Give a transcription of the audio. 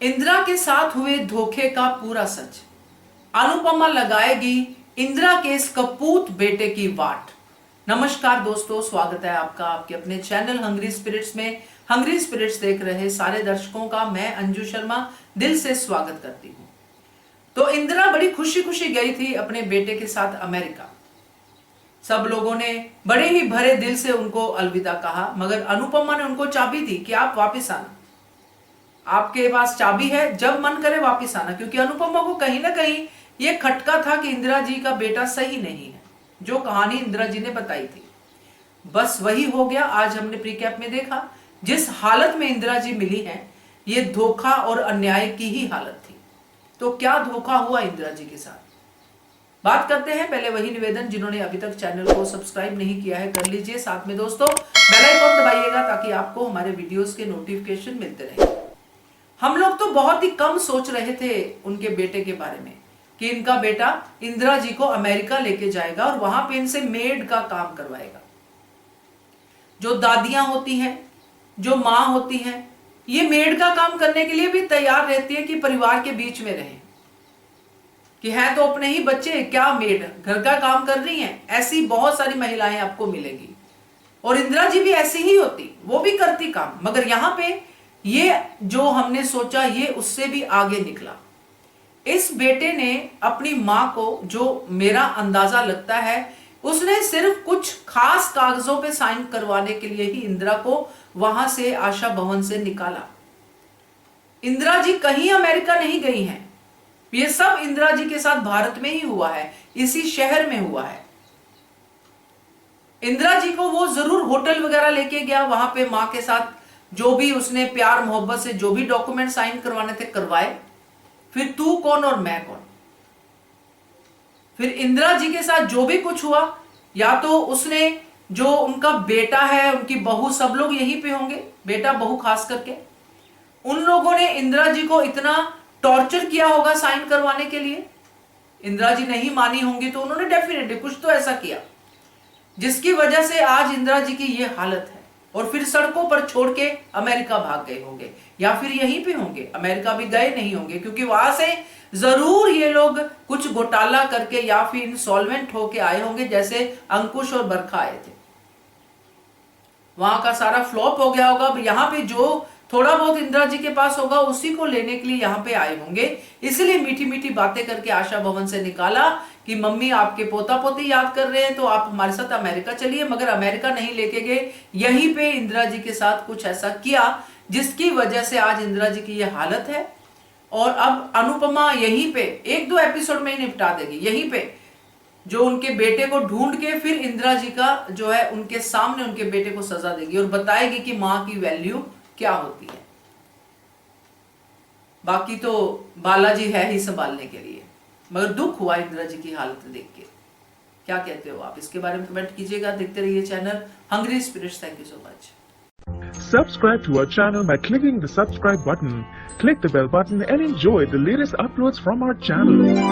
इंदिरा के साथ हुए धोखे का पूरा सच। अनुपमा लगाएगी इंदिरा के इस कपूत बेटे की वाट। नमस्कार दोस्तों, स्वागत है आपका आपके अपने चैनल हंग्री स्पिरिट्स में। हंग्री स्पिरिट्स देख रहे सारे दर्शकों का मैं अंजू शर्मा दिल से स्वागत करती हूं। तो इंदिरा बड़ी खुशी खुशी गई थी अपने बेटे के साथ अमेरिका। सब लोगों ने बड़े ही भरे दिल से उनको अलविदा कहा, मगर अनुपमा ने उनको चाबी दी कि आप वापस आना, आपके पास चाबी है, जब मन करे वापस आना। क्योंकि अनुपमा को कहीं ना कहीं यह खटका था कि इंदिरा जी का बेटा सही नहीं है। जो कहानी इंदिरा जी ने बताई थी बस वही हो गया। आज हमने प्रीकैप में देखा जिस हालत में इंदिरा जी मिली हैं, ये धोखा और अन्याय की ही हालत थी। तो क्या धोखा हुआ इंदिरा जी के साथ, बात करते हैं। पहले वही निवेदन, जिन्होंने अभी तक चैनल को सब्सक्राइब नहीं किया है कर लीजिए, साथ में दोस्तों बेल आइकन दबाइएगा ताकि आपको हमारे वीडियोस के नोटिफिकेशन मिलते रहे। हम लोग तो बहुत ही कम सोच रहे थे उनके बेटे के बारे में कि इनका बेटा इंदिरा जी को अमेरिका लेके जाएगा और वहां पे इनसे मेड का काम करवाएगा। जो दादियां होती हैं, जो मां होती हैं, ये मेड का काम करने के लिए भी तैयार रहती है कि परिवार के बीच में रहें, कि है तो अपने ही बच्चे, क्या मेड घर का काम कर रही हैं। ऐसी बहुत सारी महिलाएं आपको मिलेगी और इंदिरा जी भी ऐसी ही होती, वो भी करती काम। मगर यहां पे ये जो हमने सोचा ये उससे भी आगे निकला। इस बेटे ने अपनी मां को, जो मेरा अंदाजा लगता है, उसने सिर्फ कुछ खास कागजों पे साइन करवाने के लिए ही इंदिरा को वहां से आशा भवन से निकाला। इंदिरा जी कहीं अमेरिका नहीं गई हैं, ये सब इंदिरा जी के साथ भारत में ही हुआ है, इसी शहर में हुआ है। इंदिरा जी को वो जरूर होटल वगैरह लेके गया, वहां पे मां के साथ जो भी उसने प्यार मोहब्बत से जो भी डॉक्यूमेंट साइन करवाने थे करवाए। फिर तू कौन और मैं कौन। फिर इंदिरा जी के साथ जो भी कुछ हुआ, या तो उसने जो उनका बेटा है, उनकी बहू, सब लोग यहीं पे होंगे, बेटा बहू खास करके, उन लोगों ने इंदिरा जी को इतना टॉर्चर किया होगा साइन करवाने के लिए। इंदिरा जी नहीं मानी होंगी तो उन्होंने डेफिनेटली कुछ तो ऐसा किया जिसकी वजह से आज इंदिरा जी की ये हालत है। और फिर सड़कों पर छोड़ के अमेरिका भाग गए होंगे, या फिर यहीं पे होंगे, अमेरिका भी गए नहीं होंगे, क्योंकि वहां से जरूर ये लोग कुछ घोटाला करके या फिर इंसॉल्वेंट होके आए होंगे, जैसे अंकुश और बरखा आए थे। वहां का सारा फ्लॉप हो गया होगा। यहाँ पे जो थोड़ा बहुत इंदिरा जी के पास होगा उसी को लेने के लिए यहाँ पे आए होंगे। इसलिए मीठी मीठी बातें करके आशा भवन से निकाला कि मम्मी आपके पोता पोती याद कर रहे हैं तो आप हमारे साथ अमेरिका चलिए। मगर अमेरिका नहीं लेके गए, यहीं पे इंदिरा जी के साथ कुछ ऐसा किया जिसकी वजह से आज इंदिरा जी की यह हालत है। और अब अनुपमा यहीं पे 1-2 एपिसोड में ही निपटा देगी, यहीं पे जो उनके बेटे को ढूंढ के फिर इंदिरा जी का जो है उनके सामने उनके बेटे को सजा देगी और बताएगी कि मां की वैल्यू क्या होती है। बाकी तो बालाजी है ही संभालने के लिए। मगर दुख हुआ इंदिरा जी की हालत देख के। क्या कहते हो आप, इसके बारे में कमेंट कीजिएगा। देखते रहिए channel hungry spirits. Thank you so much. Subscribe to our channel by clicking the subscribe button. Click the bell button and enjoy the latest uploads from our channel.